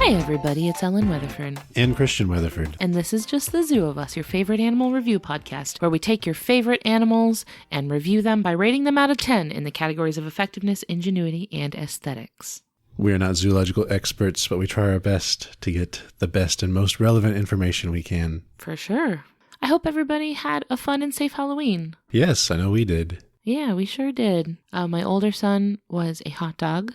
Hi everybody, it's Ellen Weatherford. And Christian Weatherford. And this is Just the Zoo of Us, your favorite animal review podcast, where we take your favorite animals and review them by rating them out of 10 in the categories of effectiveness, ingenuity, and aesthetics. We are not zoological experts, but we try our best to get the best and most relevant information we can. For sure. I hope everybody had a fun and safe Halloween. Yes, I know we did. Yeah, we sure did. My older son was a hot dog.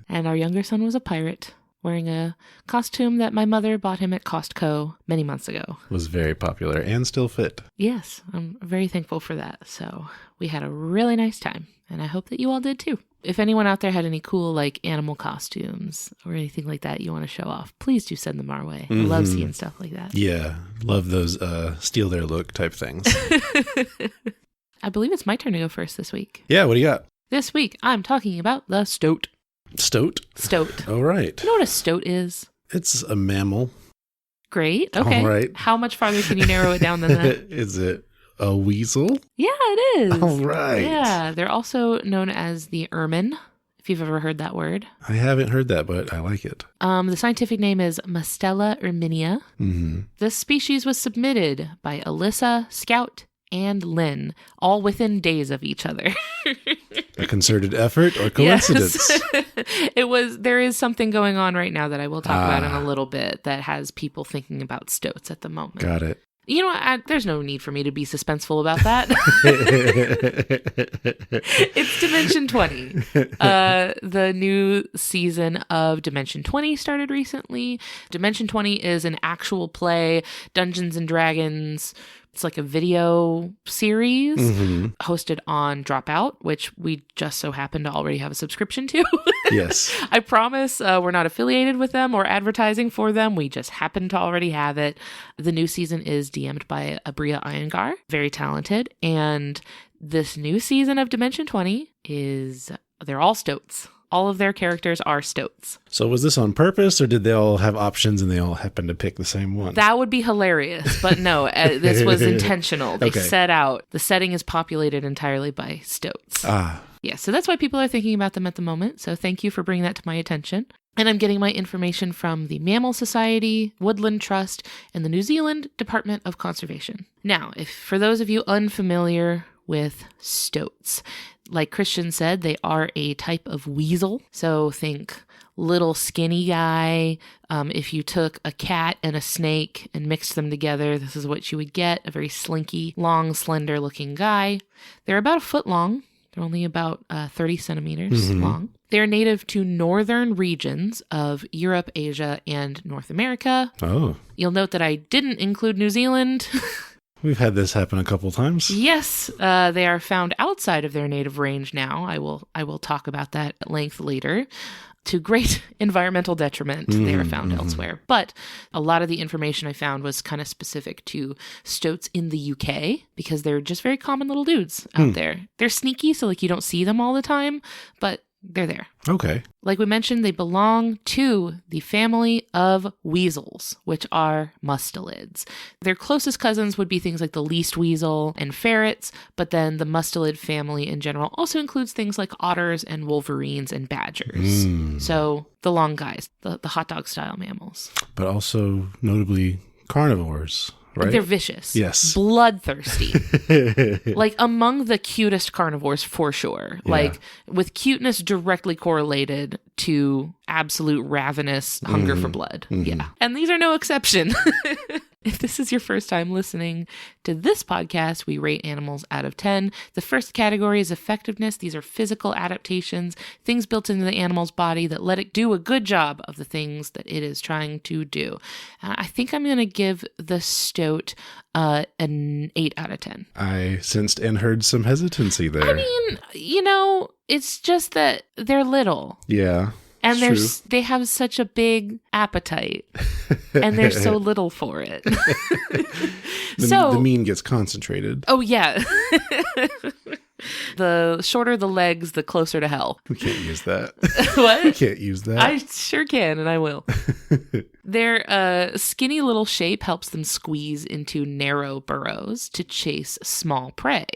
And our younger son was a pirate, wearing a costume that my mother bought him at Costco many months ago. Was very popular and still fit. Yes, I'm very thankful for that. So we had a really nice time, and I hope that you all did too. If anyone out there had any cool animal costumes or anything like that you want to show off, please do send them our way. I love seeing stuff like that. Yeah, love those steal their look type things. I believe it's my turn to go first this week. Yeah, what do you got? This week, I'm talking about the stoat. Stoat? Stoat. All right. Do you know what a stoat is? It's a mammal. Great. Okay. All right. How much farther can you narrow it down than that? Is it a weasel? Yeah, it is. All right. Yeah, they're also known as the ermine, if you've ever heard that word. I haven't heard that, but I like it. The scientific name is Mustela erminia. Mm-hmm. This species was submitted by Alyssa, Scout, and Lynn, all within days of each other. A concerted effort or coincidence? Yes. There is something going on right now that I will talk about in a little bit that has people thinking about stoats at the moment. Got it. You know what? There's no need for me to be suspenseful about that. It's Dimension 20. The new season of Dimension 20 started recently. Dimension 20 is an actual play, Dungeons and Dragons. It's like a video series hosted on Dropout, which we just so happen to already have a subscription to. Yes. I promise we're not affiliated with them or advertising for them. We just happen to already have it. The new season is DM'd by Abria Iyengar, very talented. And this new season of Dimension 20 they're all stoats. All of their characters are stoats. So was this on purpose, or did they all have options and they all happened to pick the same one? That would be hilarious, but no, this was intentional. They Okay. set out. The setting is populated entirely by stoats. Yeah, so that's why people are thinking about them at the moment. So thank you for bringing that to my attention. And I'm getting my information from the Mammal Society, Woodland Trust, and the New Zealand Department of Conservation. Now, for those of you unfamiliar with stoats, like Christian said, they are a type of weasel. So think little skinny guy. If you took a cat and a snake and mixed them together, this is what you would get. A very slinky, long, slender looking guy. They're about a foot long. They're only about 30 centimeters long. They're native to northern regions of Europe, Asia, and North America. Oh. You'll note that I didn't include New Zealand. We've had this happen a couple times. Yes, they are found outside of their native range now. I will talk about that at length later. To great environmental detriment, they are found elsewhere. But a lot of the information I found was kind of specific to stoats in the UK because they're just very common little dudes out there. They're sneaky, so you don't see them all the time, but they're there. Okay. Like we mentioned, they belong to the family of weasels, which are mustelids. Their closest cousins would be things like the least weasel and ferrets, but then the mustelid family in general also includes things like otters and wolverines and badgers. So the long guys, the hot dog style mammals. But also notably carnivores. Right? They're vicious. Yes. Bloodthirsty. Among the cutest carnivores for sure. Yeah. With cuteness directly correlated to absolute ravenous hunger for blood. Yeah. And these are no exception. If this is your first time listening to this podcast, we rate animals out of 10. The first category is effectiveness. These are physical adaptations, things built into the animal's body that let it do a good job of the things that it is trying to do. I think I'm going to give the stoat an 8 out of 10. I sensed and heard some hesitancy there. I mean, it's just that they're little. Yeah. And they have such a big appetite, and they're so little for it. The mean gets concentrated. Oh, yeah. The shorter the legs, the closer to hell. We can't use that. What? We can't use that. I sure can, and I will. Their skinny little shape helps them squeeze into narrow burrows to chase small prey.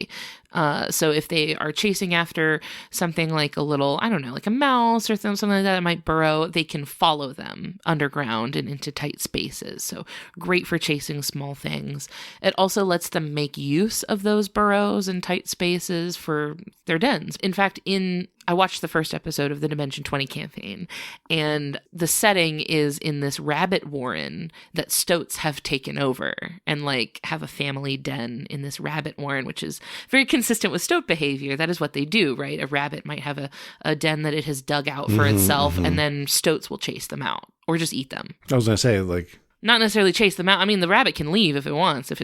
So if they are chasing after something like a little, I don't know, like a mouse or something like that might burrow, they can follow them underground and into tight spaces. So great for chasing small things. It also lets them make use of those burrows and tight spaces for their dens. In fact, I watched the first episode of the Dimension 20 campaign, and the setting is in this rabbit warren that stoats have taken over and like have a family den in this rabbit warren, which is very consistent with stoat behavior. That is what they do, right? A rabbit might have a den that it has dug out for itself, and then stoats will chase them out or just eat them. I was going to say, like... Not necessarily chase them out. I mean, the rabbit can leave if it wants, if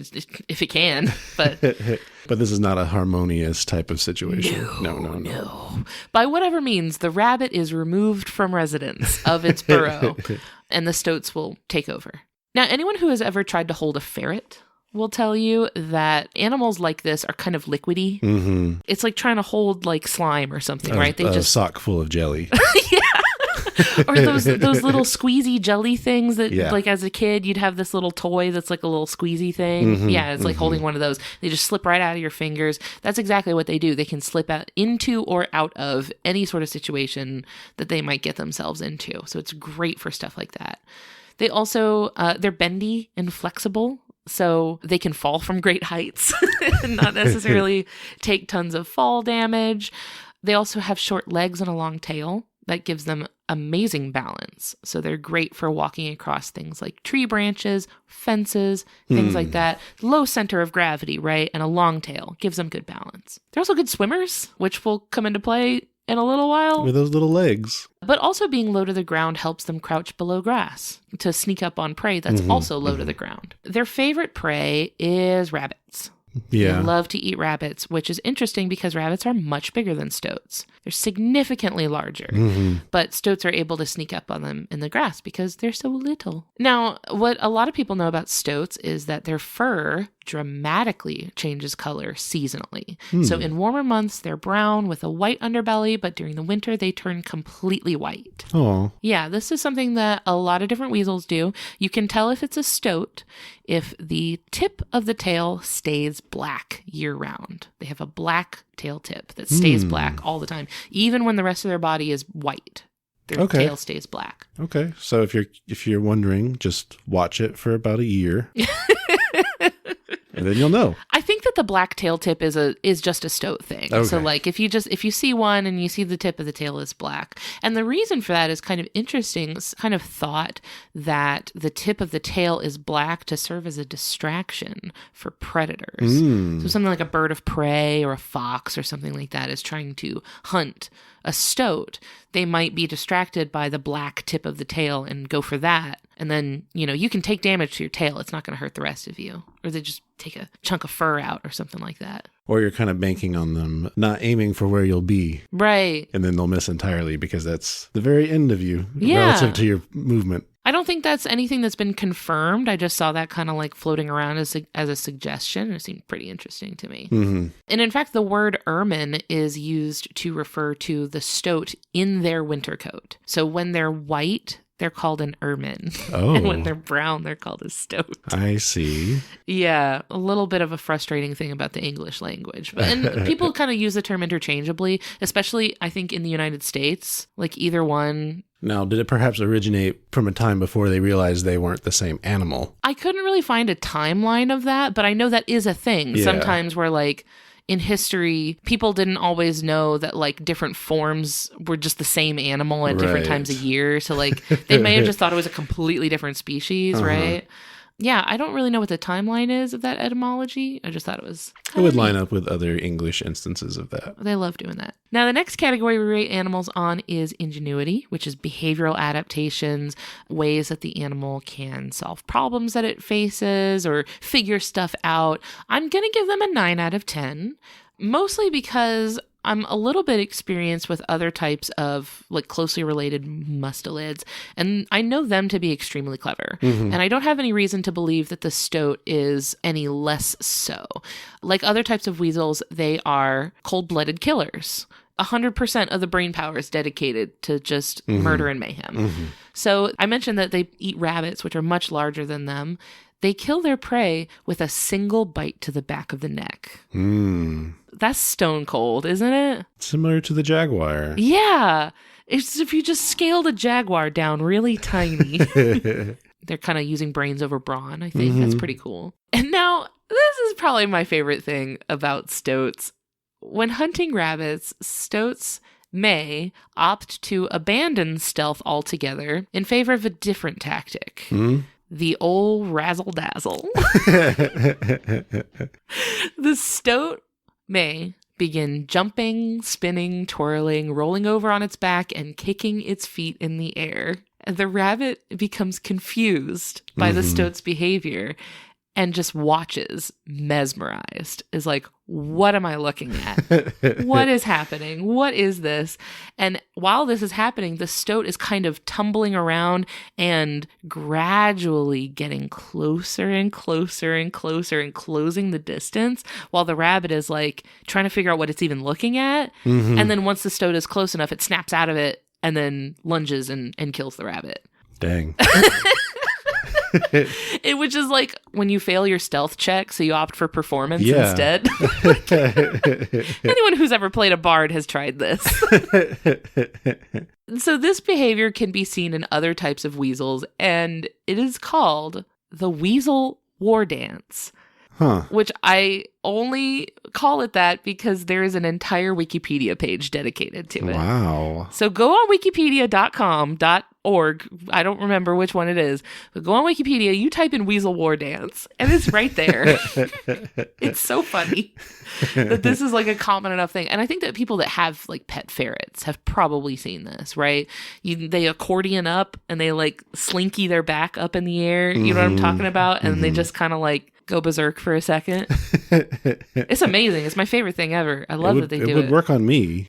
it can, but... But this is not a harmonious type of situation. No. By whatever means, the rabbit is removed from residence of its burrow, and the stoats will take over. Now, anyone who has ever tried to hold a ferret will tell you that animals like this are kind of liquidy. Mm-hmm. It's like trying to hold like slime or something, right? They just sock full of jelly. Yeah. Or those little squeezy jelly things that, like, as a kid, you'd have this little toy that's like a little squeezy thing. Mm-hmm, it's like holding one of those. They just slip right out of your fingers. That's exactly what they do. They can slip out into or out of any sort of situation that they might get themselves into. So it's great for stuff like that. They also, they're bendy and flexible. So they can fall from great heights and not necessarily take tons of fall damage. They also have short legs and a long tail. That gives them amazing balance. So they're great for walking across things like tree branches, fences, things like that. Low center of gravity, right? And a long tail gives them good balance. They're also good swimmers, which will come into play in a little while. With those little legs. But also being low to the ground helps them crouch below grass to sneak up on prey that's also low to the ground. Their favorite prey is rabbits. Yeah. They love to eat rabbits, which is interesting because rabbits are much bigger than stoats. They're significantly larger, but stoats are able to sneak up on them in the grass because they're so little. Now, what a lot of people know about stoats is that their fur dramatically changes color seasonally. So in warmer months, they're brown with a white underbelly, but during the winter, they turn completely white. Oh. Yeah, this is something that a lot of different weasels do. You can tell if it's a stoat if the tip of the tail stays black year-round. They have a black tail tip that stays black all the time, even when the rest of their body is white. Their tail stays black. Okay, so if you're wondering, just watch it for about a year. And then you'll know. I think that the black tail tip is just a stoat thing. Okay. So like if you see one and you see the tip of the tail is black. And the reason for that is kind of interesting. It's kind of thought that the tip of the tail is black to serve as a distraction for predators. So something like a bird of prey or a fox or something like that is trying to hunt a stoat. They might be distracted by the black tip of the tail and go for that. And then, you can take damage to your tail. It's not going to hurt the rest of you. Or they just take a chunk of fur out or something like that. Or you're kind of banking on them, not aiming for where you'll be. Right. And then they'll miss entirely because that's the very end of you relative to your movement. I don't think that's anything that's been confirmed. I just saw that kind of like floating around as a suggestion. It seemed pretty interesting to me. And in fact, the word ermine is used to refer to the stoat in their winter coat. So when they're white, they're called an ermine. Oh. And when they're brown, they're called a stoat. I see. Yeah, a little bit of a frustrating thing about the English language. And people kind of use the term interchangeably, especially, I think, in the United States. Like either one. Now, did it perhaps originate from a time before they realized they weren't the same animal? I couldn't really find a timeline of that, but I know that is a thing. Yeah. Sometimes where like in history, people didn't always know that like different forms were just the same animal at different times a year. So like they may have just thought it was a completely different species, right? Yeah, I don't really know what the timeline is of that etymology. I just thought it was It would line up with other English instances of that. They love doing that. Now, the next category we rate animals on is ingenuity, which is behavioral adaptations, ways that the animal can solve problems that it faces or figure stuff out. I'm going to give them a 9 out of 10, mostly because I'm a little bit experienced with other types of like closely related mustelids, and I know them to be extremely clever. And I don't have any reason to believe that the stoat is any less so. Like other types of weasels, they are cold-blooded killers. 100% of the brain power is dedicated to just murder and mayhem. So I mentioned that they eat rabbits, which are much larger than them. They kill their prey with a single bite to the back of the neck. That's stone cold, isn't it? Similar to the jaguar. Yeah. It's if you just scaled a jaguar down really tiny. They're kind of using brains over brawn, I think. That's pretty cool. And now, this is probably my favorite thing about stoats. When hunting rabbits, stoats may opt to abandon stealth altogether in favor of a different tactic. The old razzle-dazzle. The stoat may begin jumping, spinning, twirling, rolling over on its back, and kicking its feet in the air. The rabbit becomes confused by the stoat's behavior and just watches, mesmerized, is like, what am I looking at? What is happening? What is this? And while this is happening, the stoat is kind of tumbling around and gradually getting closer and closer and closer and closing the distance while the rabbit is like trying to figure out what it's even looking at. And then once the stoat is close enough, it snaps out of it and then lunges and kills the rabbit. Dang. Which is like when you fail your stealth check, so you opt for performance instead. Anyone who's ever played a bard has tried this. So this behavior can be seen in other types of weasels, and it is called the weasel war dance. Which I only call it that because there is an entire Wikipedia page dedicated to it. Wow. So go on wikipedia.com.org. I don't remember which one it is, but go on Wikipedia, you type in weasel war dance, and it's right there. It's so funny that this is like a common enough thing. And I think that people that have like pet ferrets have probably seen this, right? They accordion up and they like slinky their back up in the air. You know what I'm talking about? And they just kind of like go berserk for a second. It's amazing. It's my favorite thing ever. I love that they do it. It would work on me.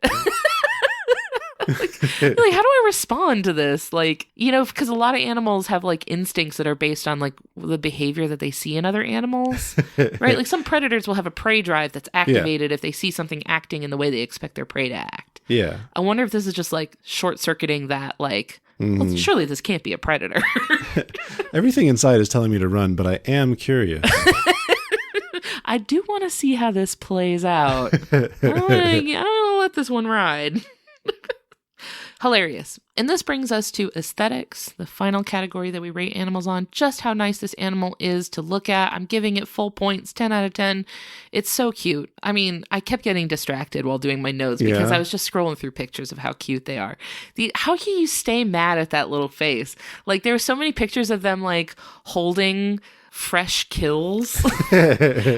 like, how do I respond to this? Like, you know, because a lot of animals have like instincts that are based on like the behavior that they see in other animals, right? Like some predators will have a prey drive that's activated if they see something acting in the way they expect their prey to act. Yeah. I wonder if this is just like short-circuiting that, like, well, surely this can't be a predator. Everything inside is telling me to run, but I am curious. I do want to see how this plays out. I don't want to let this one ride. Hilarious. And this brings us to aesthetics, the final category that we rate animals on. Just how nice this animal is to look at. I'm giving it full points, 10 out of 10. It's so cute. I mean, I kept getting distracted while doing my notes because I was just scrolling through pictures of how cute they are. How can you stay mad at that little face? Like, there are so many pictures of them, like, holding fresh kills,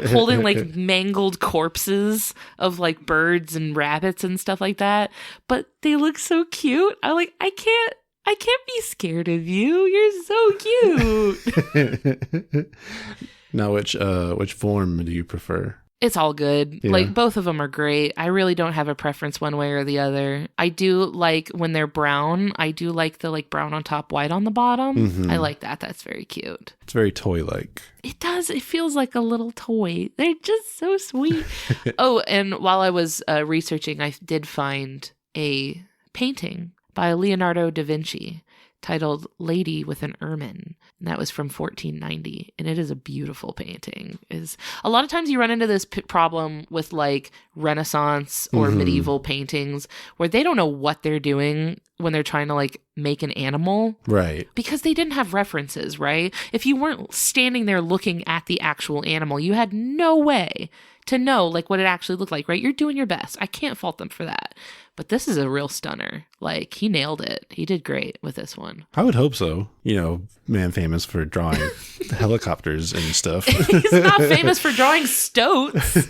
holding like mangled corpses of like birds and rabbits and stuff like that, but they look so cute. I can't be scared of you, you're so cute. Now which form do you prefer? It's all good. Yeah. Like, both of them are great. I really don't have a preference one way or the other. I do like when they're brown. I do like the like brown on top, white on the bottom. I like that. That's very cute. It's very toy-like. It does. It feels like a little toy. They're just so sweet. Oh, and while I was researching, I did find a painting by Leonardo da Vinci titled Lady with an Ermine. And that was from 1490. And it is a beautiful painting. A lot of times you run into this problem with like Renaissance or medieval paintings where they don't know what they're doing when they're trying to like make an animal. Right. Because they didn't have references, right? If you weren't standing there looking at the actual animal, you had no way to know like what it actually looked like, right? You're doing your best. I can't fault them for that. But this is a real stunner. Like, he nailed it. He did great with this one. I would hope so. You know, man famous for drawing helicopters and stuff. He's not famous for drawing stoats.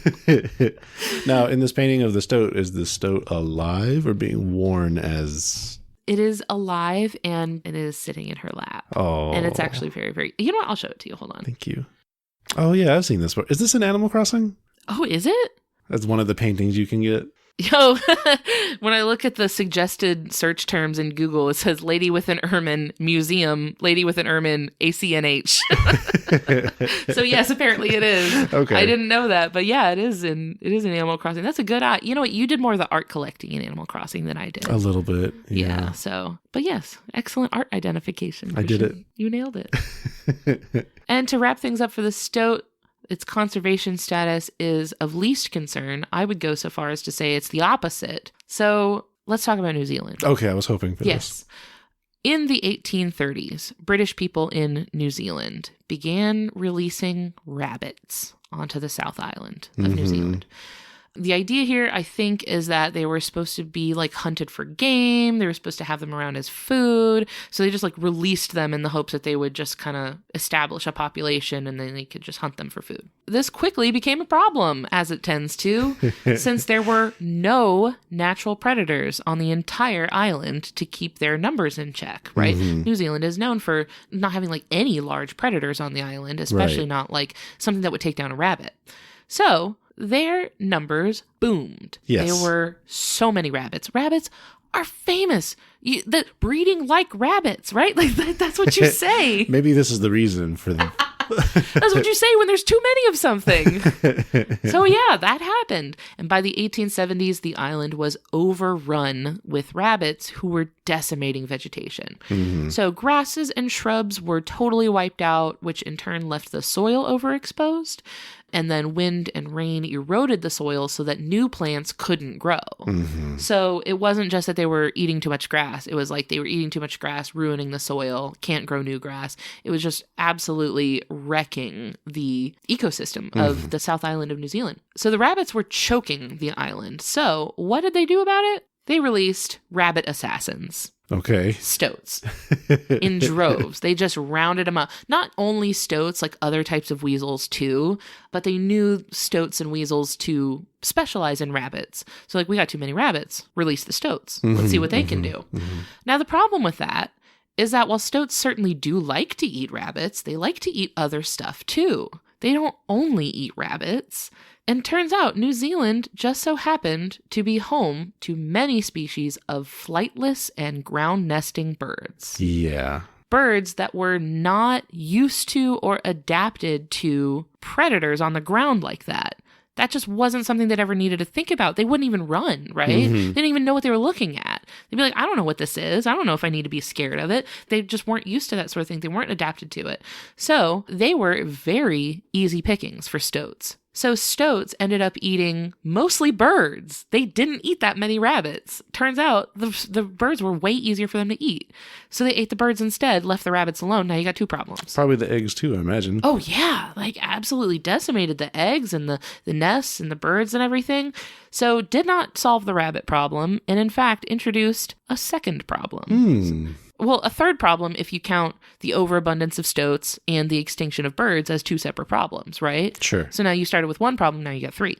Now, in this painting of the stoat, is the stoat alive or being worn as... It is alive and it is sitting in her lap. Oh. And it's actually very, very... You know what? I'll show it to you. Hold on. Thank you. Oh, yeah, I've seen this before. Is this an Animal Crossing? Oh, is it? That's one of the paintings you can get. Yo, when I look at the suggested search terms in Google, it says lady with an ermine, museum, lady with an ermine, ACNH. So yes, apparently it is. Okay. I didn't know that, but yeah, it is in Animal Crossing. That's a good eye. You know what? You did more of the art collecting in Animal Crossing than I did. A little bit. Yeah. So, but yes, excellent art identification. I did it. You nailed it. And to wrap things up for the stoat, its conservation status is of least concern. I would go so far as to say it's the opposite. So let's talk about New Zealand. Okay, I was hoping for this. Yes. In the 1830s, British people in New Zealand began releasing rabbits onto the South Island of New Zealand. The idea here, I think, is that they were supposed to be like hunted for game. They were supposed to have them around as food. So they just like released them in the hopes that they would just kind of establish a population and then they could just hunt them for food. This quickly became a problem, as it tends to, since there were no natural predators on the entire island to keep their numbers in check, right? New Zealand is known for not having like any large predators on the island, especially not like something that would take down a rabbit. So their numbers boomed. Yes. There were so many rabbits. Rabbits are famous. The breeding like rabbits, right? Like that's what you say. Maybe this is the reason for the... That's what you say when there's too many of something. So yeah, that happened. And by the 1870s, the island was overrun with rabbits who were decimating vegetation. So grasses and shrubs were totally wiped out, which in turn left the soil overexposed. And then wind and rain eroded the soil so that new plants couldn't grow. So it wasn't just that they were eating too much grass. It was like they were eating too much grass, ruining the soil, can't grow new grass. It was just absolutely wrecking the ecosystem of the South Island of New Zealand. So the rabbits were choking the island. So what did they do about it? They released rabbit assassins. Okay. Stoats in droves. They just rounded them up. Not only stoats, like other types of weasels too, but they knew stoats and weasels to specialize in rabbits. So like, we got too many rabbits, release the stoats. Let's see what they can do. Now the problem with that is that while stoats certainly do like to eat rabbits, they like to eat other stuff too. They don't only eat rabbits. And turns out New Zealand just so happened to be home to many species of flightless and ground nesting birds. Yeah. Birds that were not used to or adapted to predators on the ground like that. That just wasn't something they'd ever needed to think about. They wouldn't even run, right? They didn't even know what they were looking at. They'd be like, I don't know what this is. I don't know if I need to be scared of it. They just weren't used to that sort of thing. They weren't adapted to it. So they were very easy pickings for stoats. So stoats ended up eating mostly birds. They didn't eat that many rabbits. Turns out the birds were way easier for them to eat. So they ate the birds instead, left the rabbits alone. Now you got two problems. Probably the eggs too, I imagine. Oh yeah, like absolutely decimated the eggs and the nests and the birds and everything. So did not solve the rabbit problem, and in fact introduced a second problem. Well, a third problem if you count the overabundance of stoats and the extinction of birds as two separate problems, right? Sure. So now you started with one problem, now you got three.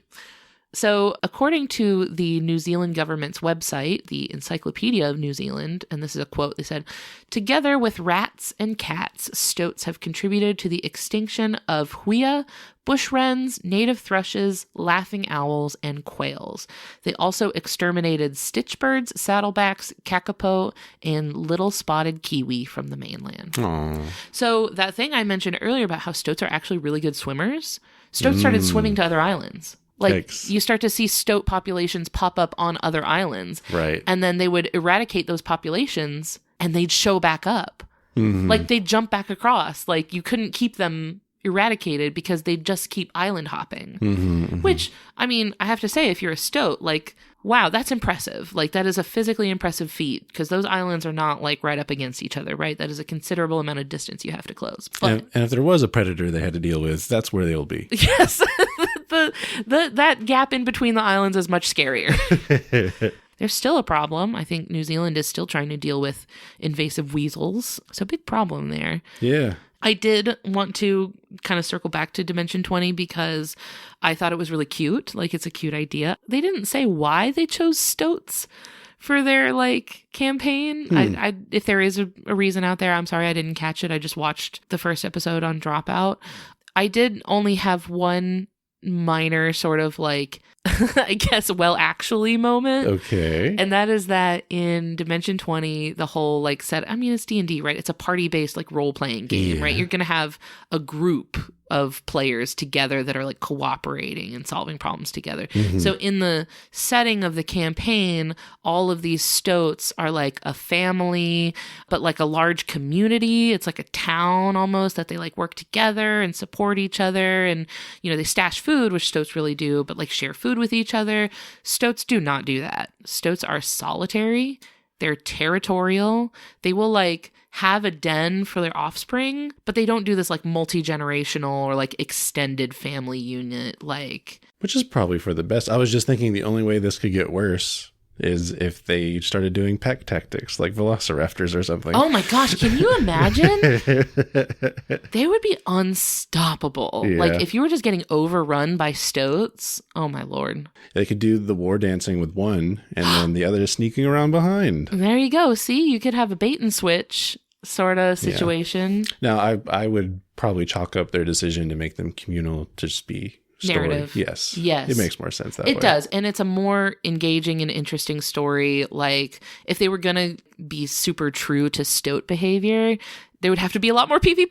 So according to the New Zealand government's website, the Encyclopedia of New Zealand, and this is a quote, they said, together with rats and cats, stoats have contributed to the extinction of huia, bush wrens, native thrushes, laughing owls, and quails. They also exterminated stitchbirds, saddlebacks, kakapo, and little spotted kiwi from the mainland. Aww. So that thing I mentioned earlier about how stoats are actually really good swimmers, stoats started swimming to other islands. Like, you start to see stoat populations pop up on other islands. Right. And then they would eradicate those populations and they'd show back up. Like, they'd jump back across. Like, you couldn't keep them eradicated because they'd just keep island hopping. Which, I mean, I have to say, if you're a stoat, like, wow, that's impressive. Like, that is a physically impressive feat because those islands are not, like, right up against each other, right? That is a considerable amount of distance you have to close. But, and if there was a predator they had to deal with, that's where they'll be. Yes. That gap in between the islands is much scarier. There's still a problem. I think New Zealand is still trying to deal with invasive weasels. So big problem there. Yeah. I did want to kind of circle back to Dimension 20 because I thought it was really cute. Like, it's a cute idea. They didn't say why they chose stoats for their, like, campaign. I if there is a reason out there, I'm sorry I didn't catch it. I just watched the first episode on Dropout. I did only have one minor sort of like, I guess, well, actually moment. Okay. And that is that in Dimension 20, the whole like set, I mean, it's D&D, right? It's a party-based like role-playing game, right? You're going to have a group of players together that are like cooperating and solving problems together. So in the setting of the campaign, all of these stoats are like a family, but like a large community. It's like a town almost that they like work together and support each other. And, you know, they stash food, which stoats really do, but like share food with each other. Stoats do not do that. Stoats are solitary. They're territorial. They will like have a den for their offspring, but they don't do this like multi-generational or like extended family unit, like. Which is probably for the best. I was just thinking the only way this could get worse is if they started doing pack tactics like velociraptors or something. Oh my gosh, can you imagine? They would be unstoppable. Yeah. Like if you were just getting overrun by stoats, oh my lord. They could do the war dancing with one and then the other is sneaking around behind. There you go. See, you could have a bait and switch sort of situation. Yeah. Now, I would probably chalk up their decision to make them communal to just be story. Narrative. Yes. Yes. It makes more sense that way. It does. And it's a more engaging and interesting story. Like, if they were going to be super true to stoat behavior, there would have to be a lot more PvP.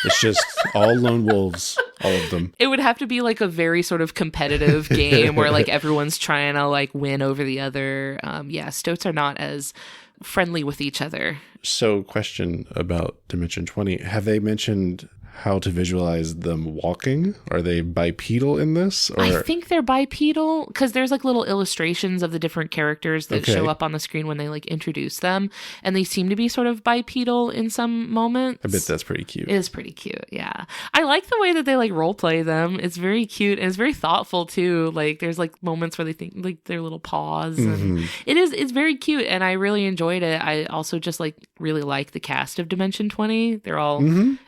It's just all lone wolves, all of them. It would have to be like a very sort of competitive game where like everyone's trying to like win over the other. Yeah, stoats are not as friendly with each other. So, question about Dimension 20. Have they mentioned how to visualize them walking? Are they bipedal in this? Or? I think they're bipedal because there's like little illustrations of the different characters that show up on the screen when they like introduce them. And they seem to be sort of bipedal in some moments. I bet that's pretty cute. It is pretty cute, yeah. I like the way that they like role play them. It's very cute and it's very thoughtful too. Like there's like moments where they think like their little paws. And it's very cute and I really enjoyed it. I also just like really like the cast of Dimension 20. They're all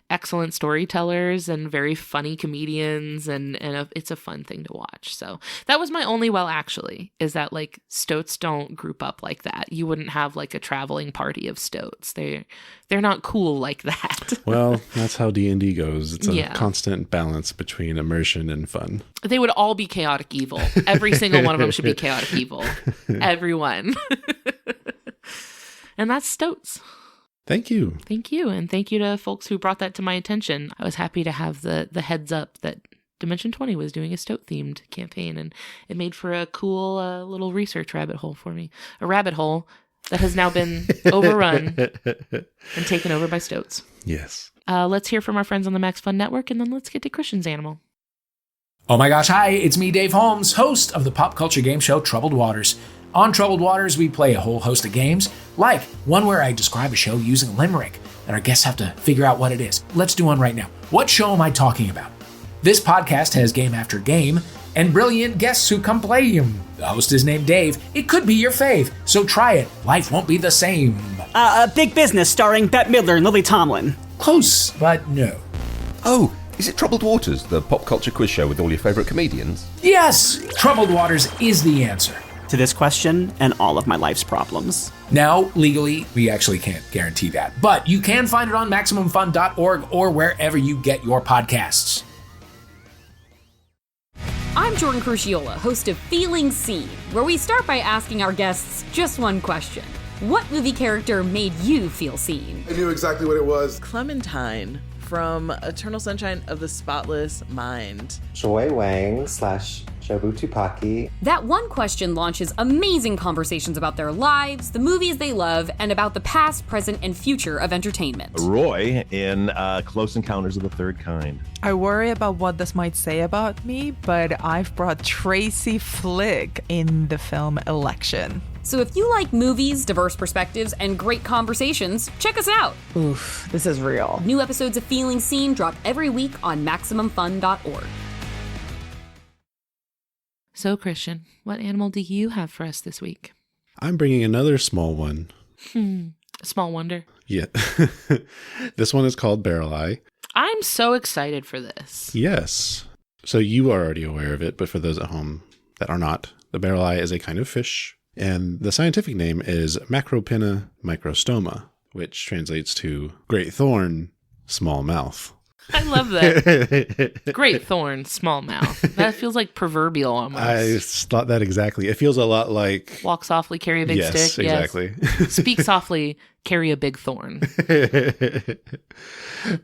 excellent storytellers and very funny comedians and it's a fun thing to watch. So that was my only actually is that like stoats don't group up like that. You wouldn't have like a traveling party of stoats. They're not cool like that. Well, that's how D&D goes. It's a constant balance between immersion and fun. They would all be chaotic evil. Every single one of them should be chaotic evil. Everyone. And that's stoats. Thank you. Thank you. And thank you to folks who brought that to my attention. I was happy to have the heads up that Dimension 20 was doing a stoat-themed campaign, and it made for a cool little research rabbit hole for me. A rabbit hole that has now been overrun and taken over by stoats. Yes. Let's hear from our friends on the Max Fun Network, and then let's get to Christian's animal. Oh my gosh, hi, it's me, Dave Holmes, host of the pop culture game show Troubled Waters. On Troubled Waters, we play a whole host of games, like one where I describe a show using a limerick, and our guests have to figure out what it is. Let's do one right now. What show am I talking about? This podcast has game after game, and brilliant guests who come play them. The host is named Dave. It could be your fave, so try it. Life won't be the same. Big Business starring Bette Midler and Lily Tomlin. Close, but no. Oh, is it Troubled Waters, the pop culture quiz show with all your favourite comedians? Yes! Troubled Waters is the answer. To this question and all of my life's problems. Now, legally, we actually can't guarantee that, but you can find it on MaximumFun.org or wherever you get your podcasts. I'm Jordan Crucchiola, host of Feeling Seen, where we start by asking our guests just one question. What movie character made you feel seen? I knew exactly what it was. Clementine from Eternal Sunshine of the Spotless Mind. Joy Wang / Jobu Tupaki. That one question launches amazing conversations about their lives, the movies they love, and about the past, present, and future of entertainment. Roy in Close Encounters of the Third Kind. I worry about what this might say about me, but I've brought Tracy Flick in the film Election. So if you like movies, diverse perspectives, and great conversations, check us out. Oof, this is real. New episodes of Feeling Seen drop every week on MaximumFun.org. So, Christian, what animal do you have for us this week? I'm bringing another small one. Small wonder. Yeah. This one is called Barreleye. I'm so excited for this. Yes. So you are already aware of it, but for those at home that are not, the Barreleye is a kind of fish. And the scientific name is Macropinna microstoma, which translates to great thorn, small mouth. I love that. Great thorn, small mouth. That feels like proverbial almost. I thought that exactly. It feels a lot like... Walk softly, carry a big stick. Exactly. Yes. Speak softly, carry a big thorn.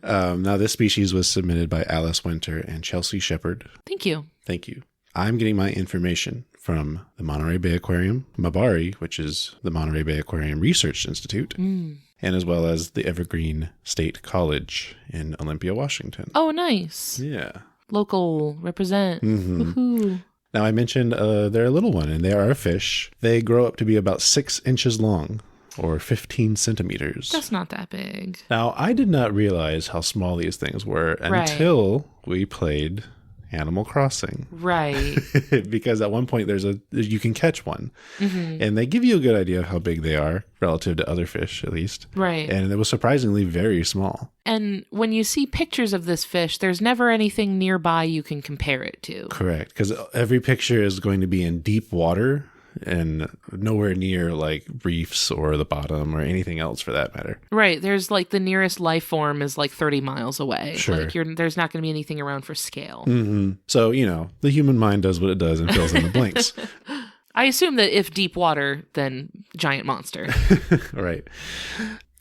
Now, this species was submitted by Alice Winter and Chelsea Shepard. Thank you. Thank you. I'm getting my information from the Monterey Bay Aquarium, MBARI, which is the Monterey Bay Aquarium Research Institute, and as well as the Evergreen State College in Olympia, Washington. Oh, nice. Yeah. Local, represent. Woohoo. Now, I mentioned they're a little one, and they are a fish. They grow up to be about 6 inches long, or 15 centimeters. That's not that big. Now, I did not realize how small these things were until we played Animal Crossing. Right. Because at one point you can catch one. And they give you a good idea of how big they are relative to other fish, at least. Right. And it was surprisingly very small. And when you see pictures of this fish, there's never anything nearby you can compare it to. Correct. Because every picture is going to be in deep water and nowhere near like reefs or the bottom or anything else for that matter. Right. There's like the nearest life form is like 30 miles away. Sure. Like there's not going to be anything around for scale. So, the human mind does what it does and fills in the blanks. I assume that if deep water, then giant monster. Right.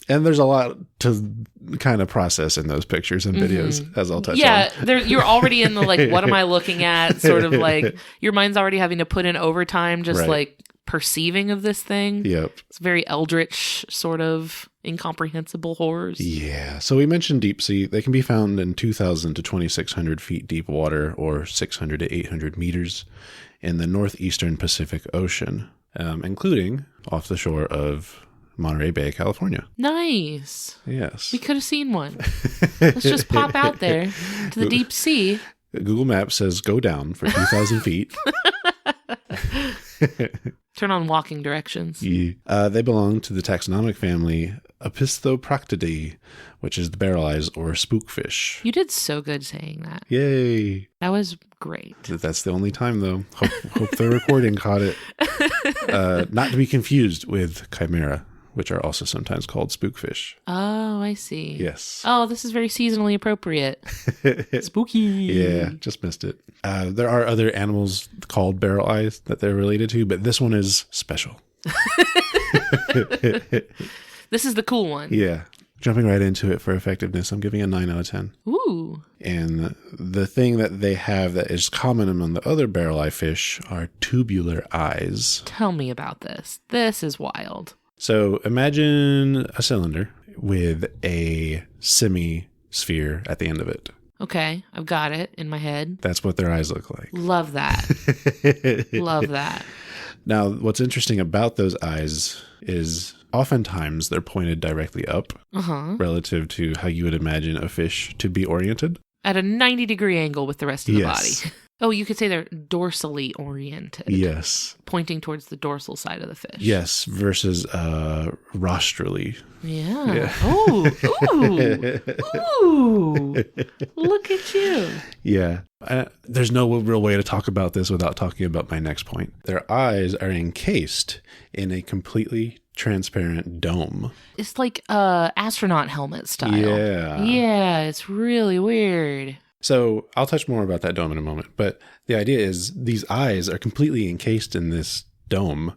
And there's a lot to kind of process in those pictures and videos, as I'll touch on. Yeah, you're already in the, like, what am I looking at? Sort of like, your mind's already having to put in overtime, just like perceiving of this thing. Yep. It's very eldritch, sort of incomprehensible horrors. Yeah. So we mentioned deep sea. They can be found in 2,000 to 2,600 feet deep water, or 600 to 800 meters in the northeastern Pacific Ocean, including off the shore of Monterey Bay, California. Nice. Yes. We could have seen one. Let's just pop out there to the deep sea. Google Maps says go down for 2,000 feet. Turn on walking directions. Yeah. They belong to the taxonomic family Opisthoproctidae, which is the barreleyes or spookfish. You did so good saying that. Yay. That was great. That's the only time, though. Hope the recording caught it. Not to be confused with chimera, which are also sometimes called spookfish. Oh, I see. Yes. Oh, this is very seasonally appropriate. Spooky. Yeah, just missed it. There are other animals called barreleyes that they're related to, but this one is special. This is the cool one. Yeah. Jumping right into it for effectiveness, I'm giving a 9 out of 10. Ooh. And the thing that they have that is common among the other barreleye fish are tubular eyes. Tell me about this. This is wild. So imagine a cylinder with a semi-sphere at the end of it. Okay, I've got it in my head. That's what their eyes look like. Love that. Love that. Now, what's interesting about those eyes is oftentimes they're pointed directly up relative to how you would imagine a fish to be oriented. At a 90-degree angle with the rest of the body. Oh, you could say they're dorsally oriented. Yes. Pointing towards the dorsal side of the fish. Yes, versus rostrally. Yeah. Oh, ooh. Look at you. Yeah. There's no real way to talk about this without talking about my next point. Their eyes are encased in a completely transparent dome. It's like astronaut helmet style. Yeah. Yeah, it's really weird. So I'll touch more about that dome in a moment, but the idea is these eyes are completely encased in this dome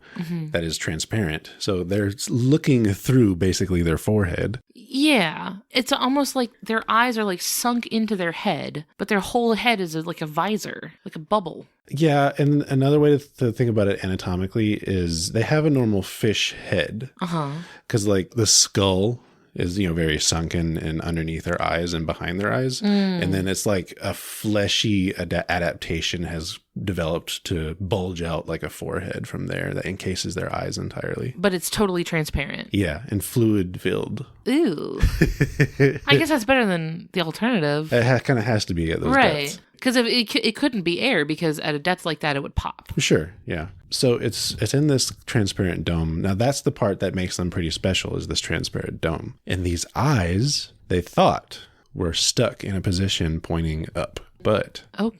that is transparent. So they're looking through basically their forehead. Yeah. It's almost like their eyes are like sunk into their head, but their whole head is like a visor, like a bubble. Yeah, and another way to think about it anatomically is they have a normal fish head. Because like the skull is, very sunken and underneath their eyes and behind their eyes. And then it's like a fleshy adaptation has developed to bulge out like a forehead from there that encases their eyes entirely. But it's totally transparent. Yeah, and fluid filled. Ooh. I guess that's better than the alternative. It kind of has to be at those depths. Because it couldn't be air, because at a depth like that, it would pop. Sure, yeah. So it's in this transparent dome. Now, that's the part that makes them pretty special, is this transparent dome. And these eyes, they thought, were stuck in a position pointing up. But... Oh,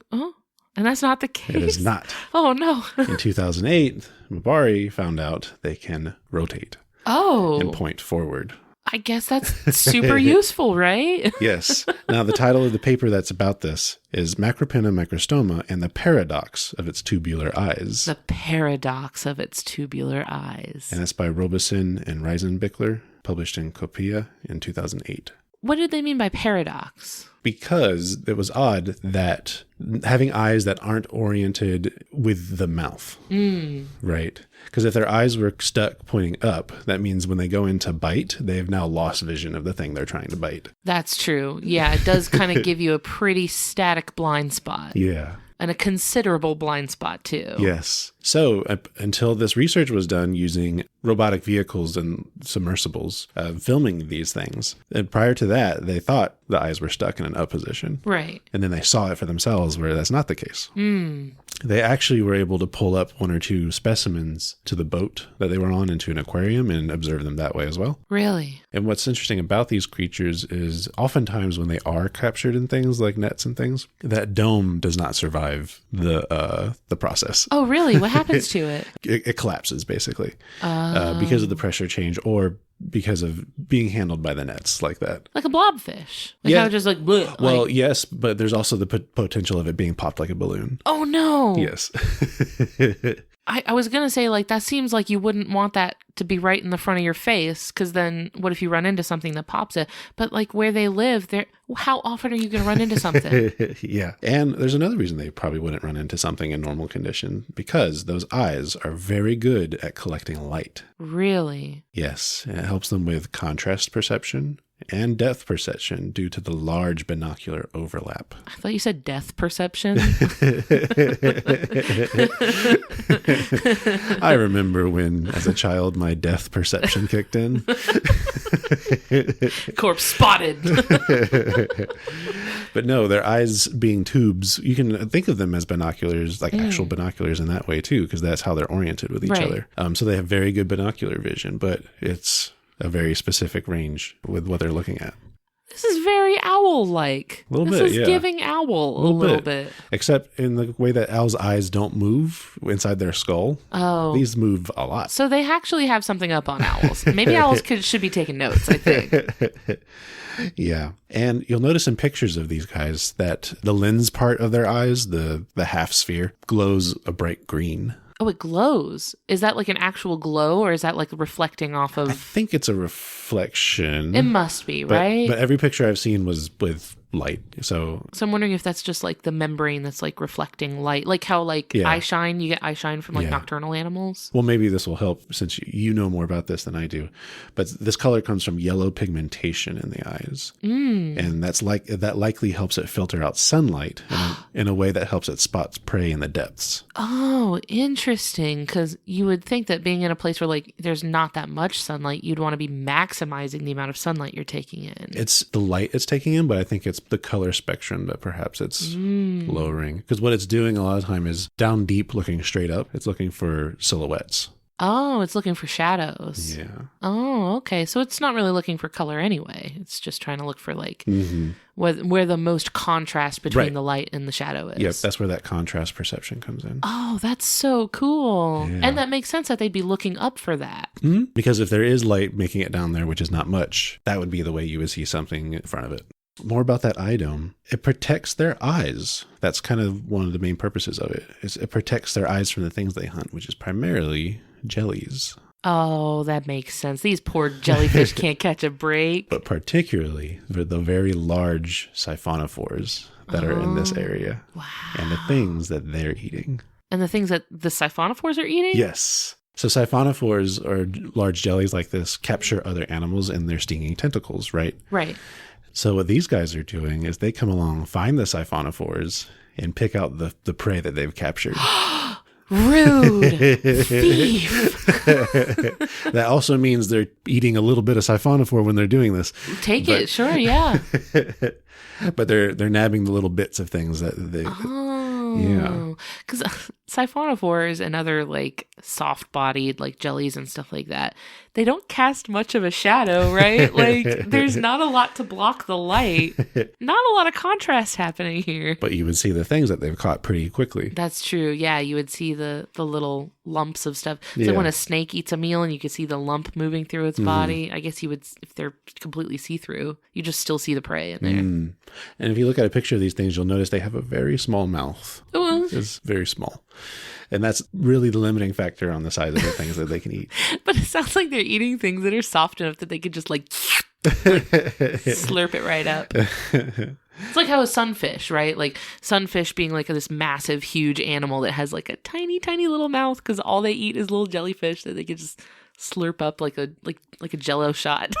and that's not the case? It is not. Oh, no. In 2008, MBARI found out they can rotate. Oh. And point forward. I guess that's super useful, right? Yes. Now, the title of the paper that's about this is Macropina microstoma and the Paradox of its Tubular Eyes. The Paradox of its Tubular Eyes. And that's by Robeson and Reisenbichler, published in Copia in 2008. What did they mean by paradox? Because it was odd that having eyes that aren't oriented with the mouth, right? Because if their eyes were stuck pointing up, that means when they go in to bite, they've now lost vision of the thing they're trying to bite. That's true. Yeah, it does kind of give you a pretty static blind spot. Yeah. And a considerable blind spot, too. Yes. So until this research was done using robotic vehicles and submersibles, filming these things, and prior to that, they thought the eyes were stuck in an up position. Right. And then they saw it for themselves where that's not the case. They actually were able to pull up one or two specimens to the boat that they were on into an aquarium and observe them that way as well. Really? And what's interesting about these creatures is oftentimes when they are captured in things like nets and things, that dome does not survive the process. Oh, really? What happens to it? It collapses, basically, because of the pressure change or because of being handled by the nets like that. Like a blobfish. Like Yeah. how it just like, bleh, Well, like... yes, but there's also the potential of it being popped like a balloon. Oh, no. Yes. I was going to say, like, that seems like you wouldn't want that to be right in the front of your face, because then what if you run into something that pops it? But, like, where they live, how often are you going to run into something? Yeah. And there's another reason they probably wouldn't run into something in normal condition, because those eyes are very good at collecting light. Really? Yes. And it helps them with contrast perception and depth perception due to the large binocular overlap. I thought you said death perception. I remember when, as a child, my death perception kicked in. Corpse spotted. But no, their eyes being tubes, you can think of them as binoculars, like actual binoculars in that way too, because that's how they're oriented with each other. So they have very good binocular vision, but it's a very specific range with what they're looking at. This is very owl-like. A little this bit, is yeah. giving owl a little bit. Except in the way that owls' eyes don't move inside their skull. Oh. These move a lot. So they actually have something up on owls. Maybe owls should be taking notes, I think. Yeah. And you'll notice in pictures of these guys that the lens part of their eyes, the half sphere, glows a bright green. Oh, it glows. Is that like an actual glow, or is that like reflecting off of... I think it's a reflection. It must be, right? But every picture I've seen was with light. So I'm wondering if that's just like the membrane that's like reflecting light. Like how like eye shine, you get eye shine from like nocturnal animals. Well, maybe this will help since you know more about this than I do. But this color comes from yellow pigmentation in the eyes. And that likely helps it filter out sunlight in a way that helps it spot prey in the depths. Oh, interesting. Because you would think that being in a place where like there's not that much sunlight, you'd want to be maximizing the amount of sunlight you're taking in. It's the light it's taking in, but I think it's the color spectrum that perhaps it's lowering. Because what it's doing a lot of time is down deep looking straight up. It's looking for silhouettes. Oh, it's looking for shadows. Yeah. Oh, okay. So it's not really looking for color anyway. It's just trying to look for like where the most contrast between the light and the shadow is. Yep, that's where that contrast perception comes in. Oh, that's so cool. Yeah. And that makes sense that they'd be looking up for that. Because if there is light making it down there, which is not much, that would be the way you would see something in front of it. More about that eye dome. It protects their eyes. That's kind of one of the main purposes of it. It protects their eyes from the things they hunt, which is primarily jellies. Oh, that makes sense. These poor jellyfish can't catch a break. But particularly the very large siphonophores that are in this area. Wow. And the things that they're eating. And the things that the siphonophores are eating? Yes. So siphonophores, or large jellies like this, capture other animals in their stinging tentacles, right? Right. So what these guys are doing is they come along, find the siphonophores, and pick out the prey that they've captured. Rude. Thief. That also means they're eating a little bit of siphonophore when they're doing this. Take it, sure, yeah. But they're nabbing the little bits of things that they... Yeah. Because siphonophores and other like soft-bodied like jellies and stuff like that, they don't cast much of a shadow, right? Like there's not a lot to block the light. Not a lot of contrast happening here. But you would see the things that they've caught pretty quickly. That's true. Yeah, you would see the little lumps of stuff. So Yeah. when a snake eats a meal and you could see the lump moving through its body, I guess you would, if they're completely see-through, you just still see the prey in there. And if you look at a picture of these things, you'll notice they have a very small mouth. Oh, It's very small. And that's really the limiting factor on the size of the things that they can eat. but it sounds like they're eating things that are soft enough that they could just like slurp it right up. It's like how a sunfish, right? Like sunfish being like this massive, huge animal that has like a tiny, tiny little mouth because all they eat is little jellyfish that they could just slurp up like a Jello shot.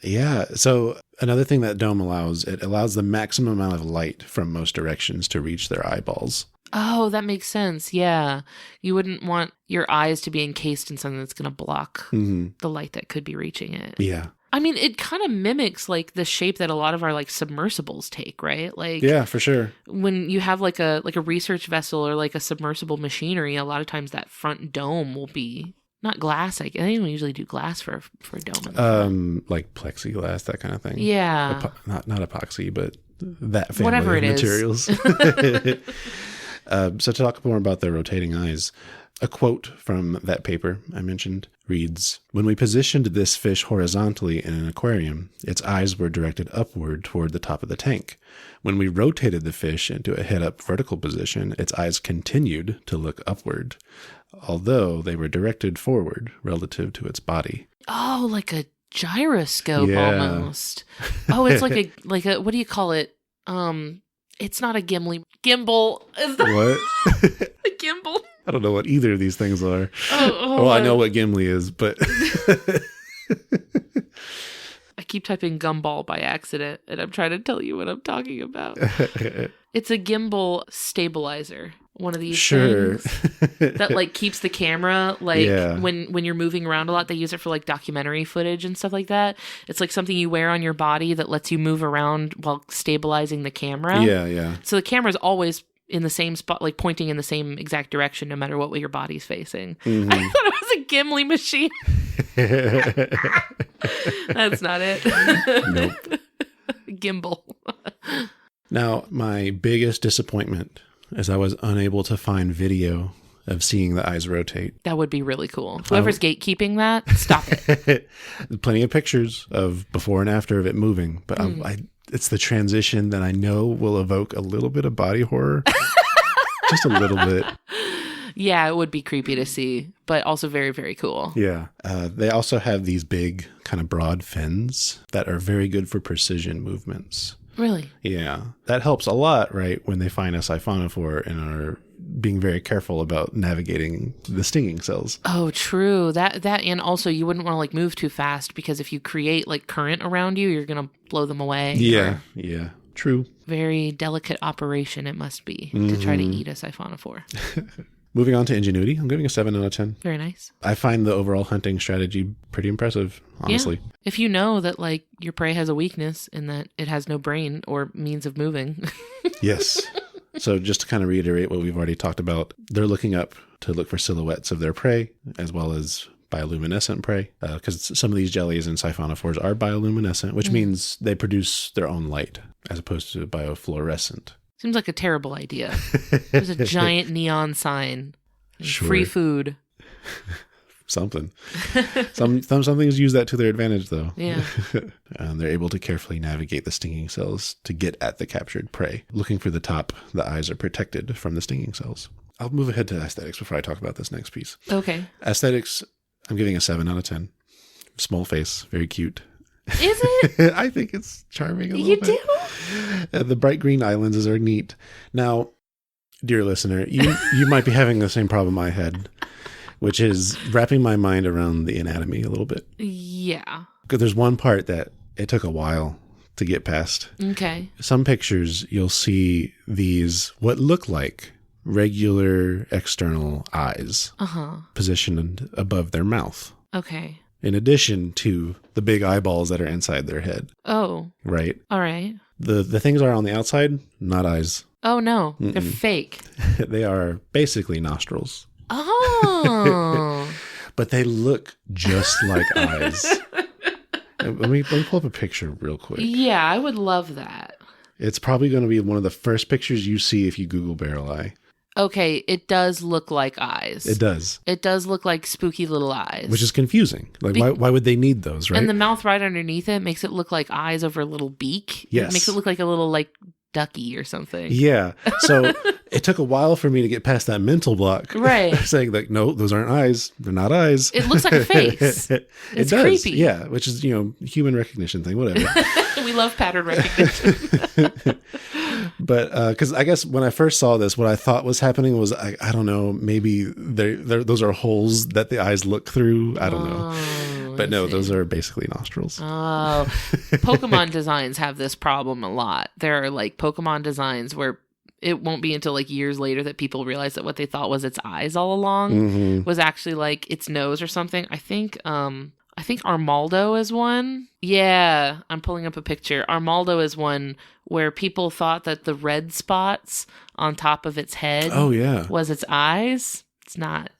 Yeah. So another thing that dome allows, it allows the maximum amount of light from most directions to reach their eyeballs. Oh, that makes sense. Yeah. You wouldn't want your eyes to be encased in something that's going to block the light that could be reaching it. Yeah. I mean, it kind of mimics like the shape that a lot of our like submersibles take, right? Like Yeah, for sure. when you have like a research vessel or like a submersible machinery, a lot of times that front dome will be not glass. I think we usually do glass for a dome. In the front. Like plexiglass, that kind of thing. Yeah. Not epoxy, but that family Whatever of it materials. So to talk more about the rotating eyes, a quote from that paper I mentioned reads, "When we positioned this fish horizontally in an aquarium, its eyes were directed upward toward the top of the tank. When we rotated the fish into a head-up vertical position, its eyes continued to look upward, although they were directed forward relative to its body." Oh, like a gyroscope Yeah. almost. Oh, it's like a what do you call it? It's not a gimbal. Is that What? a gimbal? I don't know what either of these things are. Oh, well, I know what Gimli is, but I keep typing gumball by accident, and I'm trying to tell you what I'm talking about. It's a gimbal stabilizer. One of these things that like keeps the camera like when you're moving around a lot. They use it for like documentary footage and stuff like that. It's like something you wear on your body that lets you move around while stabilizing the camera. Yeah. So the camera's always in the same spot, like pointing in the same exact direction, no matter what way your body's facing. I thought it was a Gimli machine. That's not it. Nope. Gimbal. Now, my biggest disappointment is I was unable to find video of seeing the eyes rotate. That would be really cool. Whoever's gatekeeping that, stop it. Plenty of pictures of before and after of it moving, but it's the transition that I know will evoke a little bit of body horror. Just a little bit. Yeah, it would be creepy to see, but also very, very cool. Yeah. They also have these big, kind of broad fins that are very good for precision movements. Really? Yeah. That helps a lot, right, when they find a siphonophore and are being very careful about navigating the stinging cells. Oh, true. That and also you wouldn't want to like move too fast because if you create like current around you, you're going to blow them away. Yeah. True. Very delicate operation it must be to try to eat a siphonophore. Moving on to ingenuity, I'm giving a 7 out of 10. Very nice. I find the overall hunting strategy pretty impressive, honestly. Yeah. If you know that like your prey has a weakness and that it has no brain or means of moving. Yes. So just to kind of reiterate what we've already talked about, they're looking up to look for silhouettes of their prey as well as bioluminescent prey, because some of these jellies and siphonophores are bioluminescent, which means they produce their own light as opposed to biofluorescent. Seems like a terrible idea. There's a giant neon sign. Sure. Free food. Something. Some things use that to their advantage, though. Yeah. They're able to carefully navigate the stinging cells to get at the captured prey. Looking for the top, the eyes are protected from the stinging cells. I'll move ahead to aesthetics before I talk about this next piece. Okay. Aesthetics, I'm giving a 7 out of 10. Small face, very cute. Is it? I think it's charming a little bit. You do? The bright green eye lenses are neat. Now, dear listener, you might be having the same problem I had, which is wrapping my mind around the anatomy a little bit. Yeah. Because there's one part that it took a while to get past. Okay. Some pictures, you'll see these, what look like regular external eyes positioned above their mouth. Okay. In addition to the big eyeballs that are inside their head. Oh. Right? All right. The things are on the outside, not eyes. Oh, no. They're fake. They are basically nostrils. Oh. But they look just like eyes. Let me pull up a picture real quick. Yeah, I would love that. It's probably going to be one of the first pictures you see if you Google Barreleye. Okay, it does look like eyes. It does. It does look like spooky little eyes. Which is confusing. Like, why would they need those, right? And the mouth right underneath it makes it look like eyes over a little beak. Yes. It makes it look like a little, like, ducky or something. Yeah. So it took a while for me to get past that mental block. Right. Saying, like, no, those aren't eyes. They're not eyes. It looks like a face. It It's does. creepy. Yeah, which is, human recognition thing, whatever. We love pattern recognition. But because I guess when I first saw this, what I thought was happening was, I don't know, maybe those are holes that the eyes look through. I don't know. But no, those are basically nostrils. Oh, Pokemon designs have this problem a lot. There are like Pokemon designs where it won't be until like years later that people realize that what they thought was its eyes all along was actually like its nose or something. I think Armaldo is one. Yeah, I'm pulling up a picture. Armaldo is one where people thought that the red spots on top of its head was its eyes. It's not.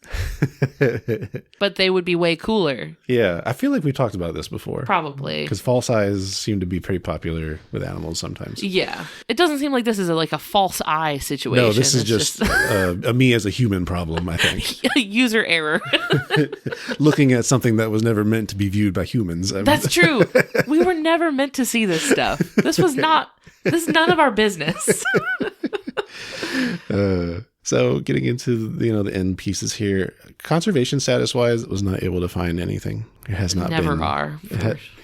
But they would be way cooler. Yeah, I feel like we talked about this before. Probably. Because false eyes seem to be pretty popular with animals sometimes. Yeah. It doesn't seem like this is like a false eye situation. No, this is just a me as a human problem, I think. User error. Looking at something that was never meant to be viewed by humans. That's true. We were never meant to see this stuff. This is none of our business. So getting into the end pieces here, conservation status wise, was not able to find anything. It has not never been. Are.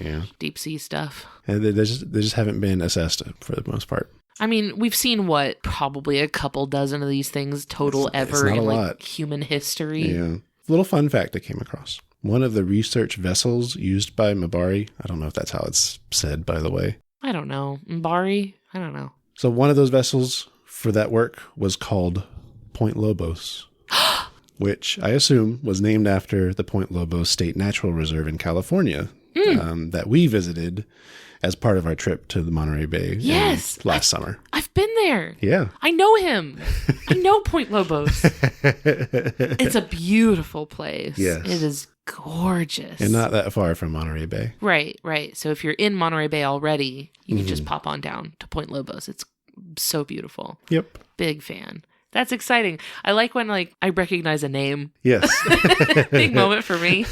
Yeah. Deep sea stuff. And they just haven't been assessed for the most part. I mean, we've seen probably a couple dozen of these things total It's not in a like lot. human history. Yeah. Little fun fact I came across. One of the research vessels used by Mbari, I don't know if that's how it's said, by the way. I don't know. Mbari? I don't know. So one of those vessels for that work was called Point Lobos, which I assume was named after the Point Lobos State Natural Reserve in California that we visited as part of our trip to the Monterey Bay last summer. I've been there. Yeah. I know him. I know Point Lobos. It's a beautiful place. Yes. It is gorgeous. And not that far from Monterey Bay. Right. So if you're in Monterey Bay already, you can just pop on down to Point Lobos. It's so beautiful. Yep. Big fan. That's exciting. I like when I recognize a name. Yes. Big moment for me.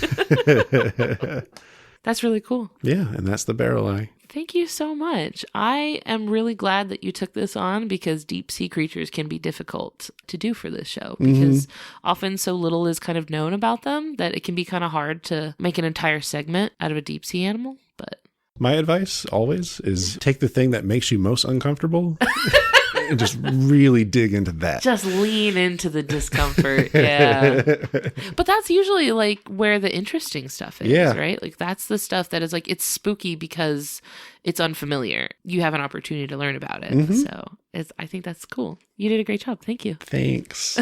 That's really cool. Yeah, and that's the Barreleye. Thank you so much. I am really glad that you took this on because deep sea creatures can be difficult to do for this show because often so little is kind of known about them that it can be kind of hard to make an entire segment out of a deep sea animal. But my advice always is take the thing that makes you most uncomfortable and just really dig into that. Just lean into the discomfort. Yeah. But that's usually like where the interesting stuff is, right? Like that's the stuff that is like, it's spooky because it's unfamiliar. You have an opportunity to learn about it. So I think that's cool. You did a great job. Thank you. Thanks.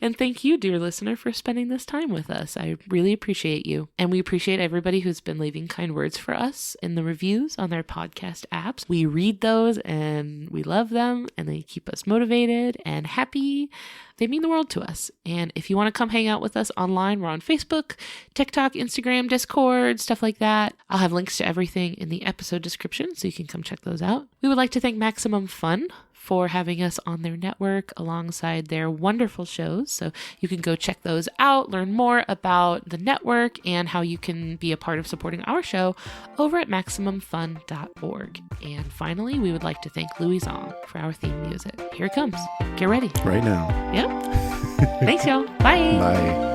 And thank you, dear listener, for spending this time with us. I really appreciate you. And we appreciate everybody who's been leaving kind words for us in the reviews on their podcast apps. We read those and we love them and they keep us motivated and happy. They mean the world to us. And if you want to come hang out with us online, we're on Facebook, TikTok, Instagram, Discord, stuff like that. I'll have links to everything in the episode description so you can come check those out. We would like to thank Maximum Fun for having us on their network alongside their wonderful shows. So you can go check those out, learn more about the network and how you can be a part of supporting our show over at MaximumFun.org. And finally, we would like to thank Louis Zong for our theme music. Here it comes. Get ready. Right now. Yep. Thanks, y'all. Bye. Bye.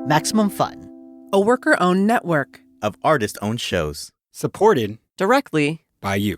Maximum Fun, a worker-owned network of artist-owned shows. Supported directly by you.